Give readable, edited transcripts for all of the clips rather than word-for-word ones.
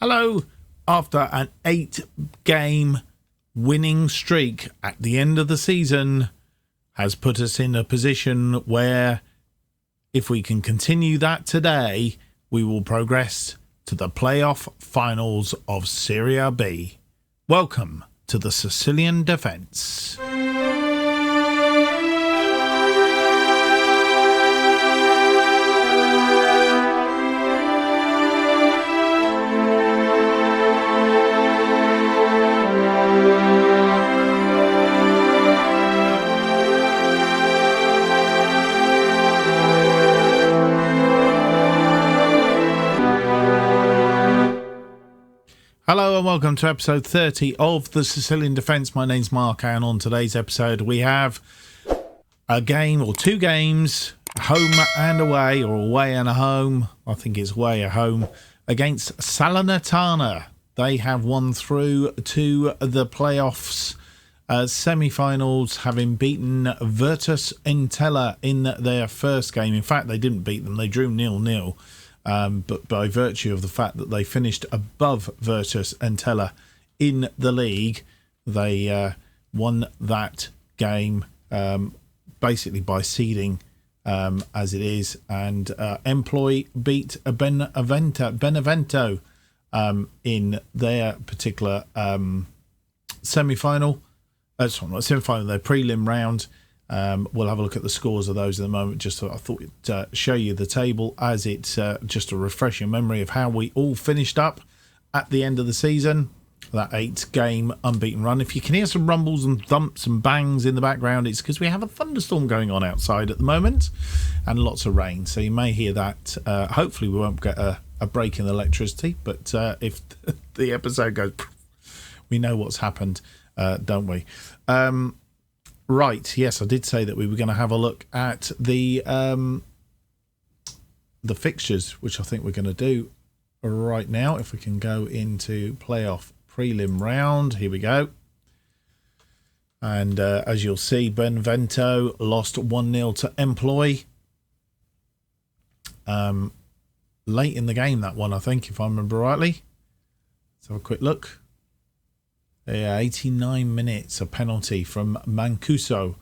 Hello. After an 8-game winning streak at the end of the season has put us in a position where if we can continue that today, we will progress to the playoff finals of Serie B. Welcome to the Sicilian Defence. Hello and welcome to episode 30 of the Sicilian Defence. My name's Mark, and on today's episode we have a game or two games, home and away, or away and a home. I think it's away at home against Salernitana. They have won through to the playoffs semi-finals, having beaten Virtus Entella in their first game. In fact, they didn't beat them; they drew 0-0. But by virtue of the fact that they finished above Virtus Entella in the league, they won that game basically by seeding as it is. And Employ beat Benevento in their particular semi-final. Sorry, not semi-final, their prelim round. We'll have a look at the scores of those in a moment. Just I thought I'd show you the table as it's just a refreshing memory of how we all finished up at the end of the season. That 8-game unbeaten run. If you can hear some rumbles and thumps and bangs in the background, it's because we have a thunderstorm going on outside at the moment and lots of rain. So you may hear that. Hopefully we won't get a break in electricity, but if the episode goes, we know what's happened, don't we? Right, yes, I did say that we were going to have a look at the fixtures, which I think we're going to do right now. If we can go into playoff prelim round, here we go. And as you'll see, Benevento lost 1-0 to Employ. Late in the game, that one, I think, if I remember rightly. Let's have a quick look. Yeah, 89 minutes, a penalty from Mancuso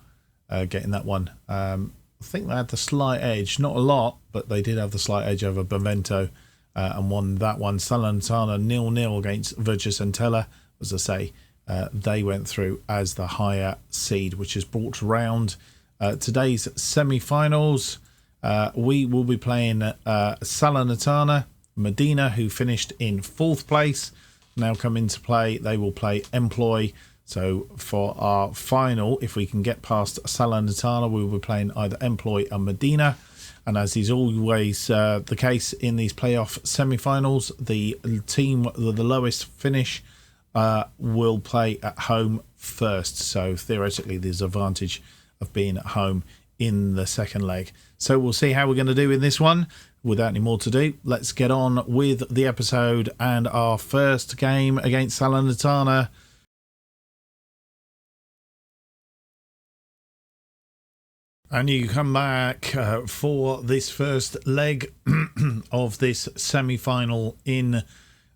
getting that one. I think they had the slight edge, not a lot, but they did have the slight edge over Benevento and won that one. Salernitana 0-0 against Virtus Entella. As I say, they went through as the higher seed, which has brought round today's semi-finals. We will be playing Salernitana. Medina, who finished in 4th place, now come into play. They will play Employ. So for our final, if we can get past Salernitana, we will be playing either Employ or Medina. And as is always the case in these playoff semi-finals, the team with the lowest finish will play at home first. So theoretically, there's an advantage of being at home in the second leg. So we'll see how we're going to do in this one. Without any more to do, let's get on with the episode and our first game against Salernitana. And you come back for this first leg of this semi-final in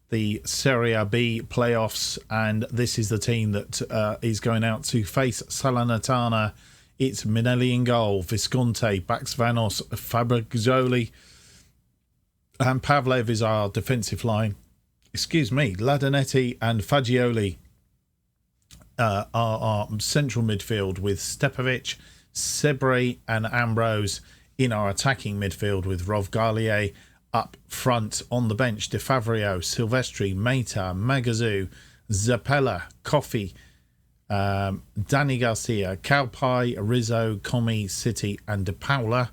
the Serie B playoffs. And this is the team that is going out to face Salernitana. It's Minelli in goal, Visconti, Baxvanos, Fabrizioli, and Pavlev is our defensive line. Ladanetti and Fagioli are our central midfield, with Stepovic, Sebri and Ambrose in our attacking midfield, with Rovgalier up front. On the bench, De Favrio, Silvestri, Meta, Magazoo, Zappella, Coffey, Danny Garcia, Calpai, Rizzo, Comi, City and De Paula.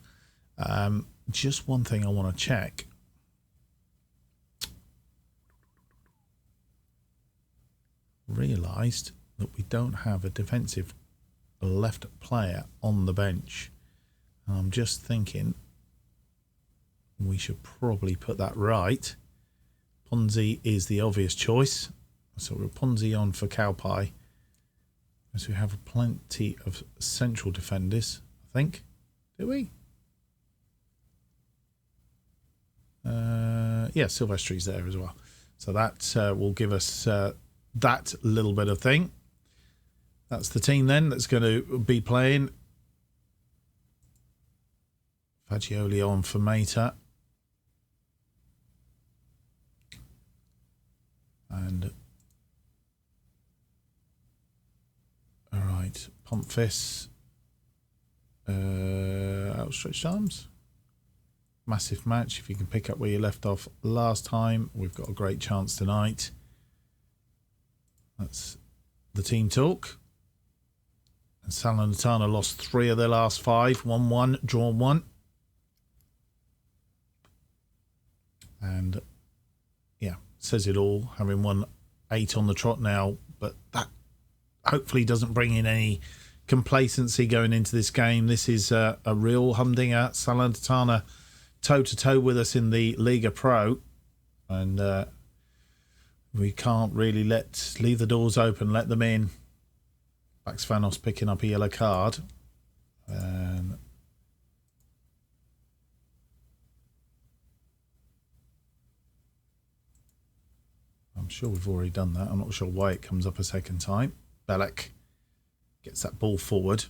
Just one thing I want to check. Realised that we don't have a defensive left player on the bench. And I'm just thinking we should probably put that right. Ponzi is the obvious choice. So we're Ponzi on for Calpai. So we have plenty of central defenders, I think. Do we? Yeah, Silvestri's there as well. So that will give us that little bit of thing. That's the team then that's going to be playing. Fagioli on for Mata. And all right, pump fists, outstretched arms. Massive match. If you can pick up where you left off last time, we've got a great chance tonight. That's the team talk. And Salernitana lost 3 of their last 5, 1-1, drawn 1. And yeah, says it all, having won 8 on the trot now, but that hopefully doesn't bring in any complacency going into this game. This is a real humdinger. Salernitana toe-to-toe with us in the Liga Pro, and we can't really leave the doors open, let them in. Vanos picking up a yellow card, and I'm sure we've already done that. I'm not sure why it comes up a second time. Belek gets that ball forward.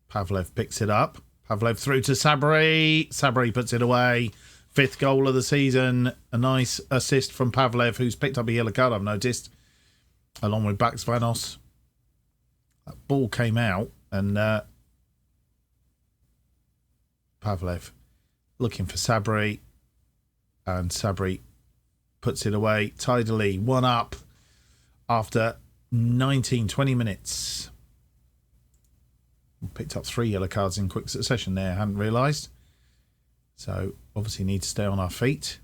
Pavlev picks it up. Pavlev through to Sabri. Sabri puts it away. 5th goal of the season. A nice assist from Pavlev, who's picked up a yellow card, I've noticed, along with Vanos. That ball came out, and Pavlev looking for Sabri, and Sabri puts it away tidily. 1 up after 20 minutes. Picked up 3 yellow cards in quick succession there, hadn't realised. So obviously need to stay on our feet.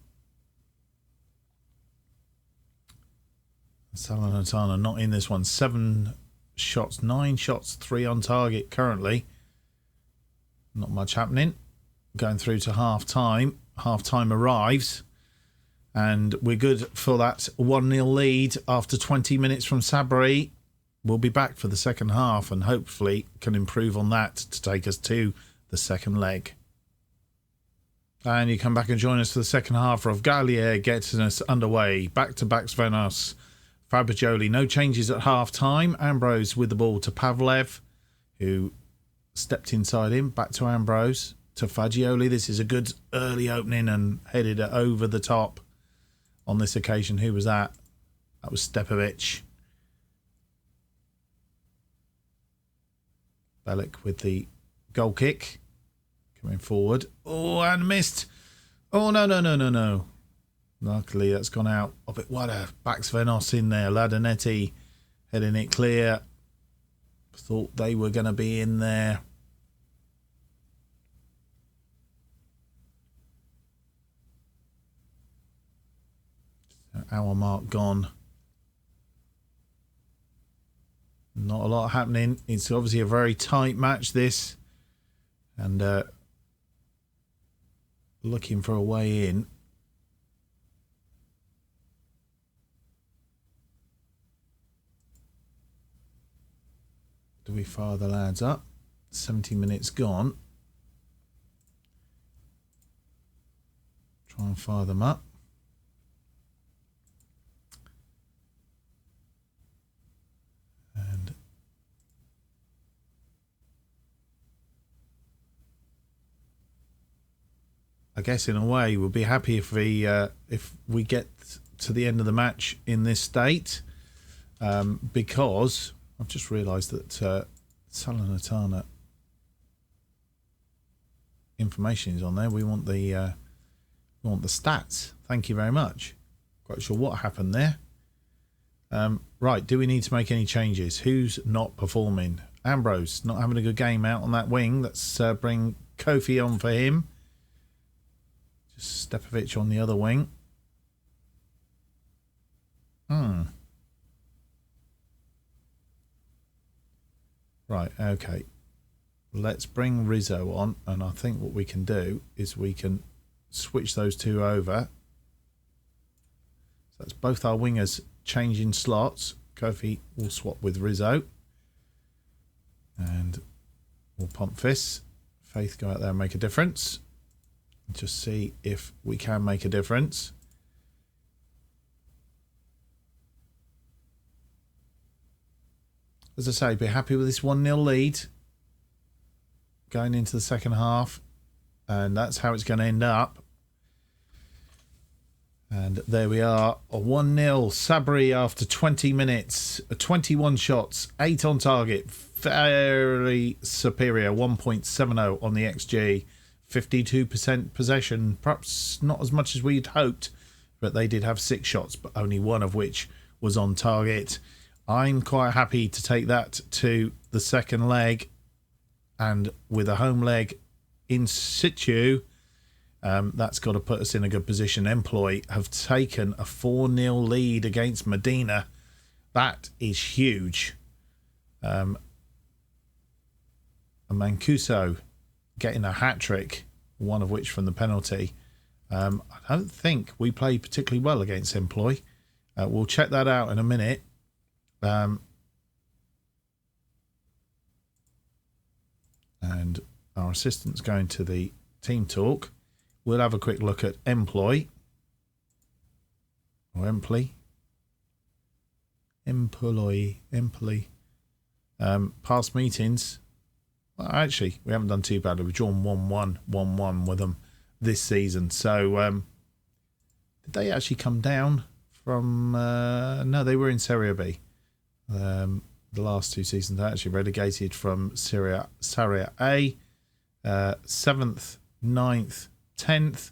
Salernitana not in this one. 7 shots, 9 shots, 3 on target currently. Not much happening. Going through to half time. Half time arrives. And we're good for that 1-0 lead after 20 minutes from Sabri. We'll be back for the second half and hopefully can improve on that to take us to the second leg. And you come back and join us for the second half. Rovgalier getting us underway. Back-to-back Vanos, Fagioli. No changes at half-time. Ambrose with the ball to Pavlev, who stepped inside him. Back to Ambrose, to Fagioli. This is a good early opening and headed it over the top on this occasion. Who was that? That was Stepovic. Belek with the goal kick. Coming forward. Oh, and missed. Oh, no. Luckily, that's gone out a bit wider. Vanos in there. Ladanetti heading it clear. Thought they were going to be in there. Hour mark gone. Not a lot happening. It's obviously a very tight match, this. And looking for a way in. Do we fire the lads up? 70 minutes gone. Try and fire them up. And I guess in a way we'll be happy if we get to the end of the match in this state, because I've just realised that Salernitana information is on there. We want the stats. Thank you very much. Quite sure what happened there. Right, do we need to make any changes? Who's not performing? Ambrose not having a good game out on that wing. Let's bring Kofi on for him. Just Stepovic on the other wing. Right, okay. Let's bring Rizzo on, and I think what we can do is we can switch those two over. So that's both our wingers changing slots. Kofi will swap with Rizzo. And we'll pump fists. Faith, go out there and make a difference. Just see if we can make a difference. as I say, be happy with this 1-0 lead going into the second half. And that's how it's going to end up. And there we are, a 1-0. Sabri after 20 minutes, 21 shots, 8 on target, very superior, 1.70 on the XG, 52% possession, perhaps not as much as we'd hoped, but they did have 6 shots, but only 1 of which was on target. I'm quite happy to take that to the second leg, and with a home leg in situ, that's got to put us in a good position. Employ have taken a 4-0 lead against Medina. That is huge. And Mancuso getting a hat-trick, one of which from the penalty. I don't think we played particularly well against Employ. We'll check that out in a minute. And our assistant's going to the team talk. We'll have a quick look at Employ. Or Employ. Past meetings. Well, actually, we haven't done too badly. We've drawn 1-1 with them this season. So, did they actually come down from... no, they were in Serie B. The last 2 seasons, they actually relegated from Serie A. 7th, 9th, 10th.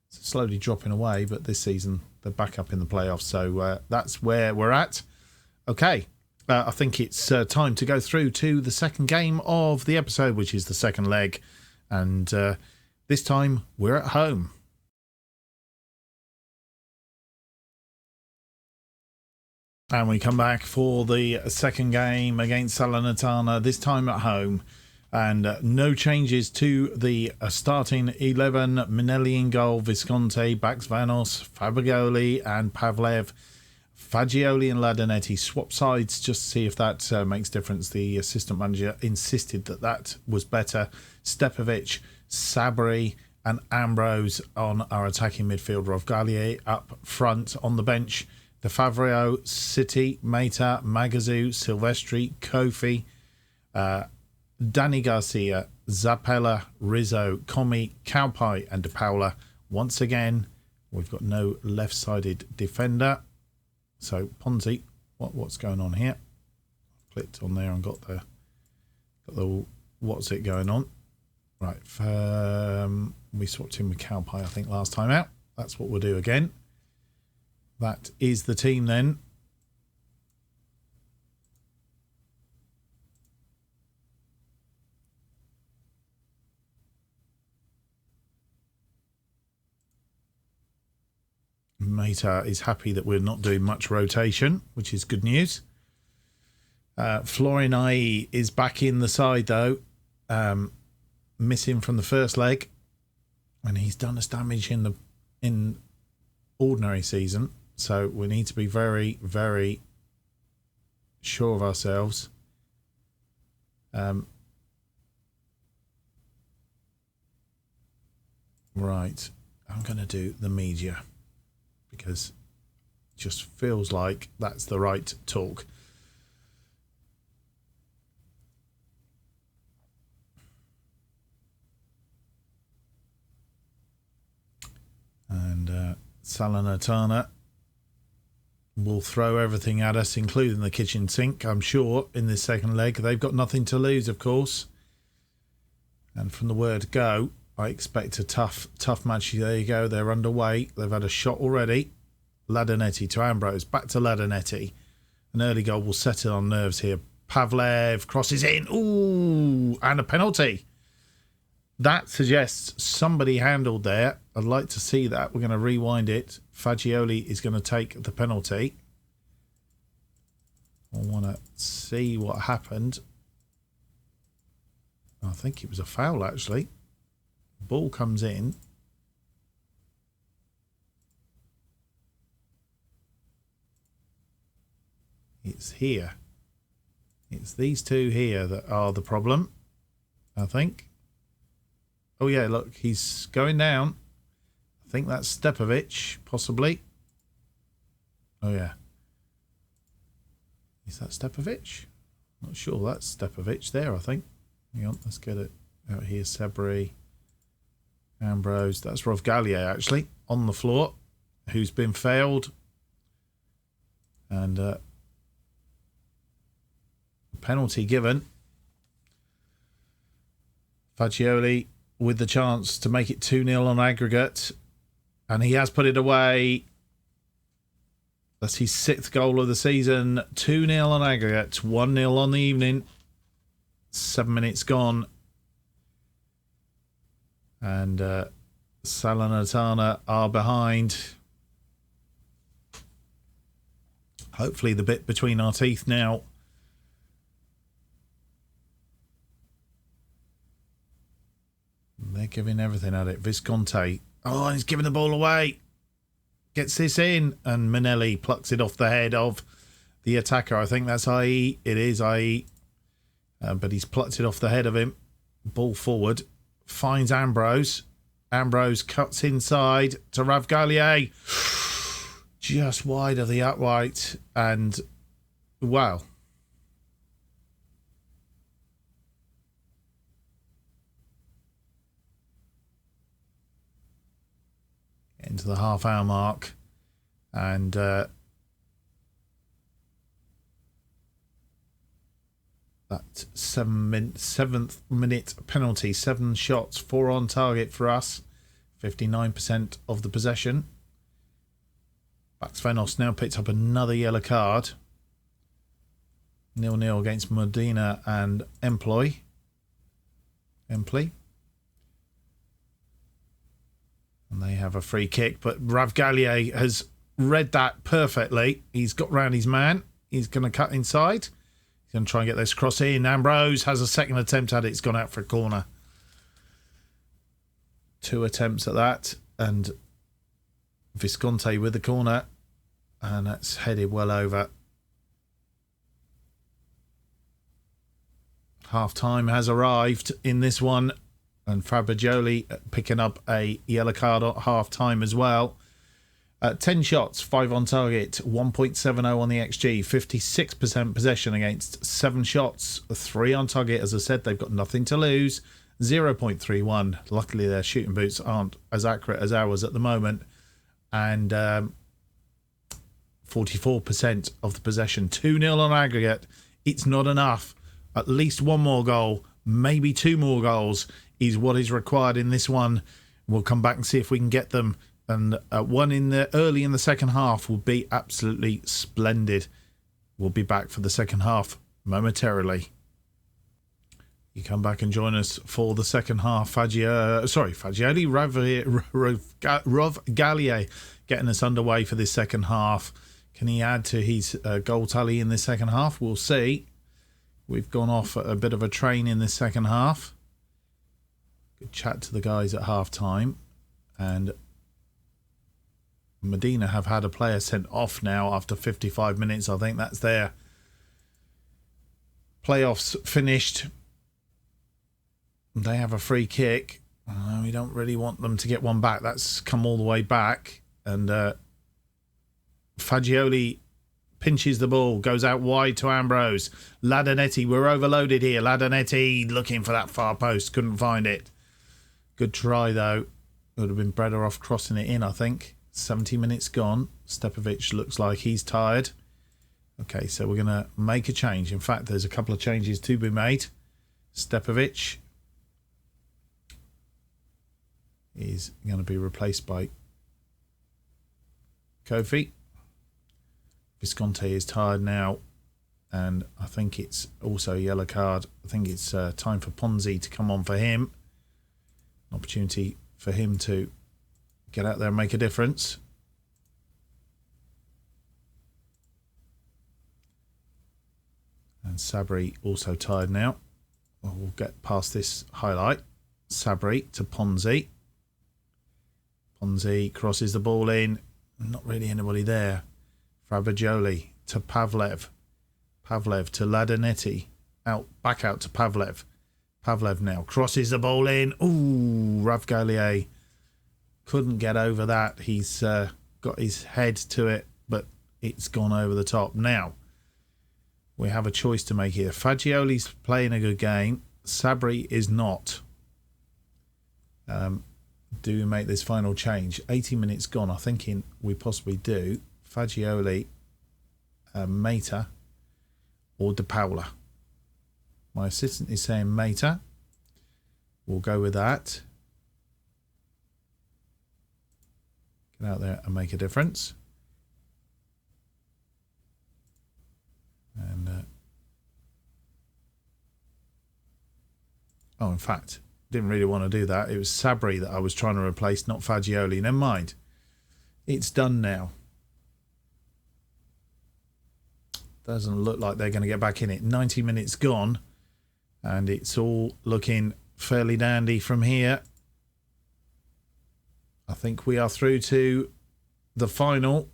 Slowly dropping away, but this season they're back up in the playoffs. So that's where we're at. Okay, I think it's time to go through to the second game of the episode, which is the second leg. And this time we're at home. And we come back for the second game against Salernitana, this time at home. And no changes to the starting 11. Minelli in goal, Visconti, Baxvanos, Fabrioli and Pavlev. Fagioli and Ladanetti swap sides just to see if that makes difference. The assistant manager insisted that that was better. Stepovic, Sabri and Ambrose on our attacking midfield. Rovgalier up front on the bench. De Favrio, City, Mata, Magazu, Silvestri, Kofi, Danny Garcia, Zappella, Rizzo, Comi, Cowpie and De Paula. Once again, we've got no left-sided defender. So Ponzi, what's going on here? Clicked on there and got the what's it going on? Right, we swapped in with Cowpie, I think, last time out. That's what we'll do again. That is the team then. Mata is happy that we're not doing much rotation, which is good news. Florinai is back in the side though, missing from the first leg, and he's done us damage in ordinary season. So we need to be very, very sure of ourselves. Right, I'm going to do the media because it just feels like that's the right talk. And Salernitana will throw everything at us, including the kitchen sink, I'm sure, in this second leg. They've got nothing to lose, of course. And from the word go, I expect a tough match. There you go. They're underway. They've had a shot already. Ladanetti to Ambrose. Back to Ladanetti. An early goal will set it on nerves here. Pavlev crosses in. Ooh, and a penalty. That suggests somebody handled there. I'd like to see that. We're going to rewind it. Fagioli is going to take the penalty. I want to see what happened. I think it was a foul, actually. Ball comes in. It's here. It's these two here that are the problem, I think. Oh, yeah, look, he's going down. I think that's Stepovic, possibly. Oh, yeah. Is that Stepovic? Not sure that's Stepovic there, I think. Hang on, let's get it out here. Sabri, Ambrose. That's Rovgallier, actually, on the floor, who's been failed. And penalty given. Fagioli with the chance to make it 2-0 on aggregate. And he has put it away. That's his 6th goal of the season. 2-0 on aggregate. 1-0 on the evening. 7 minutes gone. And Salernitana are behind. Hopefully the bit between our teeth now. They're giving everything at it. Visconti. Oh, he's giving the ball away. Gets this in. And Manelli plucks it off the head of the attacker. I think that's IE. It is IE. But he's plucked it off the head of him. Ball forward. Finds Ambrose. Ambrose cuts inside to Ravgallier. Just wide of the upright. And, wow. Into the half-hour mark. And that 7th minute penalty. 7 shots, 4 on target for us. 59% of the possession. Baxvenos now picked up another yellow card. 0-0 against Modena and Empoli. And they have a free kick, but Ravgallier has read that perfectly. He's got round his man. He's going to cut inside. He's going to try and get this cross in. Ambrose has a second attempt at it. It's gone out for a corner. 2 attempts at that. And Visconti with the corner. And that's headed well over. Half-time has arrived in this one. And Fagioli picking up a yellow card at half-time as well. 10 shots, 5 on target, 1.70 on the XG, 56% possession against 7 shots, 3 on target. As I said, they've got nothing to lose. 0.31. Luckily, their shooting boots aren't as accurate as ours at the moment. And 44% of the possession. 2-0 on aggregate. It's not enough. At least 1 more goal, maybe 2 more goals is what is required in this one. We'll come back and see if we can get them. And one in the early in the second half will be absolutely splendid. We'll be back for the second half momentarily. You come back and join us for the second half. Fagioli, Rovgallier getting us underway for this second half. Can he add to his goal tally in this second half? We'll see. We've gone off a bit of a train in this second half. Good chat to the guys at half time. And Medina have had a player sent off now after 55 minutes. I think that's their playoffs finished. They have a free kick. We don't really want them to get one back. That's come all the way back. And Fagioli pinches the ball, goes out wide to Ambrose. Ladanetti, we're overloaded here. Ladanetti looking for that far post, couldn't find it. Good try though. Would have been better off crossing it in, I think. 70 minutes gone. Stepovic looks like he's tired. Okay, so we're going to make a change. In fact, there's a couple of changes to be made. Stepovic is going to be replaced by Kofi. Visconti is tired now, and I think it's also a yellow card. I think it's time for Ponzi to come on for him. An opportunity for him to get out there and make a difference. And Sabri also tired now. Well, we'll get past this highlight. Sabri to Ponzi. Ponzi crosses the ball in. Not really anybody there. Fagioli to Pavlev. Pavlev to Ladanetti. Back out to Pavlev. Pavlev now crosses the ball in. Ooh, Ravgallier couldn't get over that. He's got his head to it, but it's gone over the top. Now, We have a choice to make here. Fagioli's playing a good game. Sabri is not. Do we make this final change? 80 minutes gone. I'm thinking we possibly do. Fagioli, Mata, or De Paula. My assistant is saying Mata. We'll go with that. Get out there and make a difference. And in fact, didn't really want to do that. It was Sabri that I was trying to replace, not Fagioli. Never mind. It's done now. Doesn't look like they're going to get back in it. 90 minutes gone, and it's all looking fairly dandy from here. I think we are through to the final.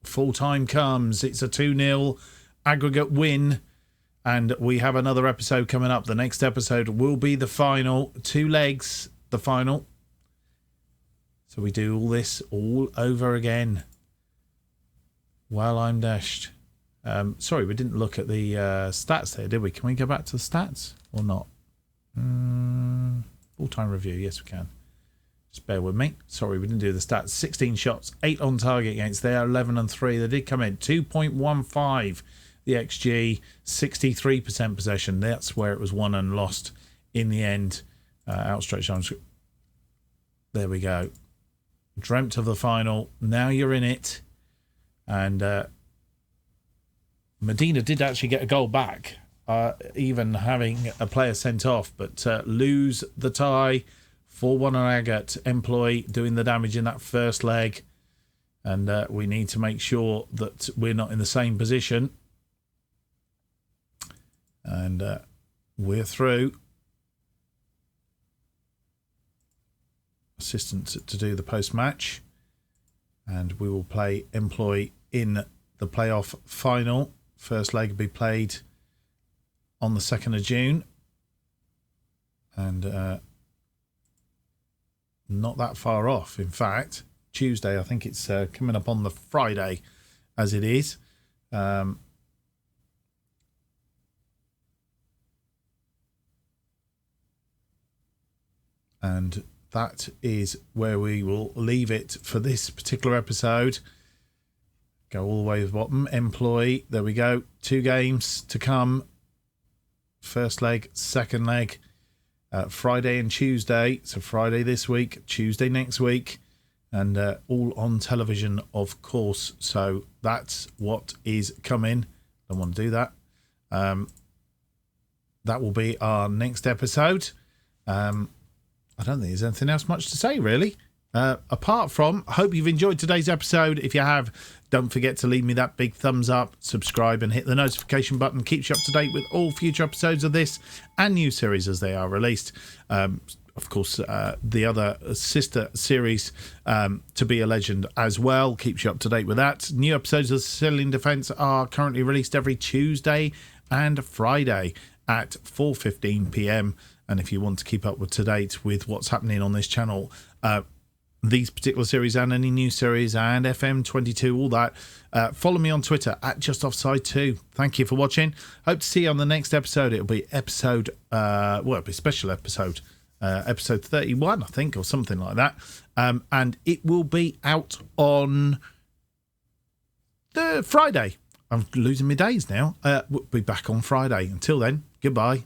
Full time comes. It's a 2-0 aggregate win. And we have another episode coming up. The next episode will be the final. 2 legs, the final. So we do all this all over again. While I'm dashed. Sorry, we didn't look at the stats there, did we? Can we go back to the stats or not? Full-time review. Yes, we can. Just bear with me. Sorry, we didn't do the stats. 16 shots, 8 on target against there, 11 and 3. They did come in. 2.15 the XG, 63% possession. That's where it was won and lost in the end. Outstretched arms. There we go. Dreamt of the final. Now you're in it. And Medina did actually get a goal back, even having a player sent off, but lose the tie. 4-1 on Agat. Employ doing the damage in that first leg. And we need to make sure that we're not in the same position. And we're through. Assistant to do the post-match. And we will play Employ in the playoff final. First leg will be played on the 2nd of June. And not that far off. In fact, Tuesday, I think it's coming up on the Friday as it is. And that is where we will leave it for this particular episode. Go all the way to the bottom. Employ. There we go. 2 games to come. First leg, second leg. Friday and Tuesday. So Friday this week, Tuesday next week. And all on television, of course. So that's what is coming. Don't want to do that. That will be our next episode. I don't think there's anything else much to say, really. Apart from, I hope you've enjoyed today's episode. If you have, don't forget to leave me that big thumbs up, subscribe, and hit the notification button. Keeps you up to date with all future episodes of this and new series as they are released. Of course, the other sister series, To Be a Legend, as well. Keeps you up to date with that. New episodes of Sicilian Defence are currently released every Tuesday and Friday at 4:15 p.m. And if you want to keep up to date with what's happening on this channel, these particular series and any new series and FM22, all that, follow me on Twitter at JustOffsideFM. Thank you for watching. Hope to see you on the next episode. It'll be episode, it'll be a special episode, episode 31, I think, or something like that. And it will be out on the Friday. I'm losing my days now. We'll be back on Friday. Until then, goodbye.